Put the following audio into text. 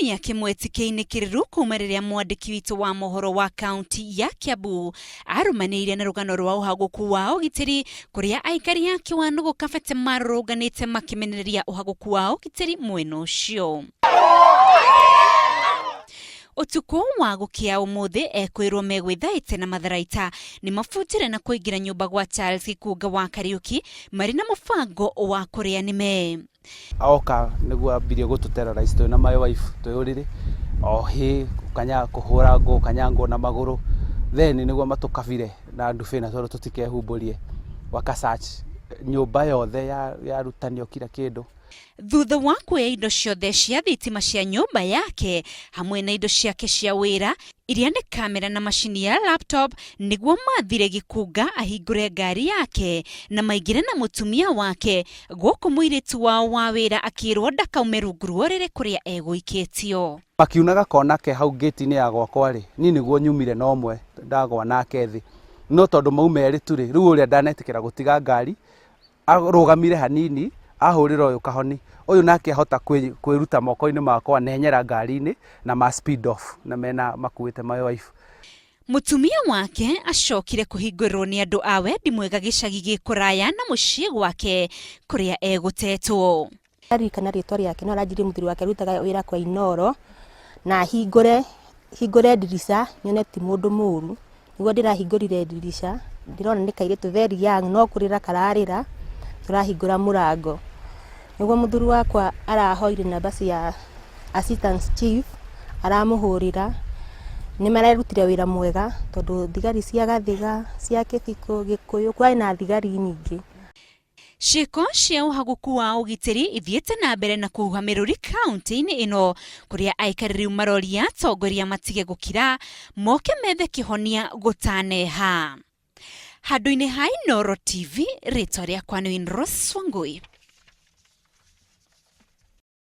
kiumia kimwe tiki-ini kiriru kuma riria mwandiki witu wa mohoro wa kaunti ya Kiambu arumaniire na rugano rwa Uhaguku wa ugitiri kuria aikari a Kiwanũgũ kabete marũrũnganĩte makimenereria Uhaguku wa ugitiri mwena ũcio. Utuko wa gukia umuthi ekwirwo megwithaite na matharaita ni mafutire na kuingira nyumba gwa Charles Gikunga wa Kariuki mari na mufango wa kuria nime aoka niguo ambirie gututerrorize twe na my wife twe uriri ohi kanya kuhura ngo kanyango na maguru then niguo matukabire na ndufina toro tutikehumburie wakasearch nyumba yothe ya rutanio kila kindu. Thutha wa kuoya indo ciothe cia thitima cia nyumba yake hamwe na indo ciake cia wira iria ni kamera na macini ya laptop niguo mathire Gikunga ahingure ngari yake na maigire na mutumia wake guku muiritu wao wa wira akirwo ndakaume rungu rũrĩrĩ kuria egũikĩtio. Makiunaga konake hau gate-inĩ ya gwakwa ri ni niguo nyumire na ũmwe ndagwa nake thi no tondu maumeri turi riu uria ndanetikira gutiga ngari arugamire hanini ahurira uyu kahoni uyu nake ahota kwiruta moko-ini makwa nenyera ngari-ini na ma speed off na mena makuite my wife. Mutumia wake acokire kuhingũrĩrwo ni andu a wendi mwega gicagi gikuraya na mucii gwake kuria egutetwo. Arikana ritwa riake no aranjire muthuri wake rutaga wira kwa Inooro na hingure ndirisha nyone ti mundu muru niguo ndirahingurire ndirisha ndirona ni kairitu very young no kurira kararira turahingura murango niguo muthuri wakwa arahoire namba cia assistant chief aramuhurira ni mararutire wira mwega tondu thigari cia gathiga ciake Giko kwai na thigari nyingi. Ciĩko cia Uhaguku wa ugitiri ithiĩte na mbere na kuhuhamirũri kaunti-inĩ ino kuria aikari riu maroria atongoria matige gukira moke methe kihonia gutaneha. Handũ-inĩ ha Inooro TV, ritwa rĩakwa nĩ Inooro.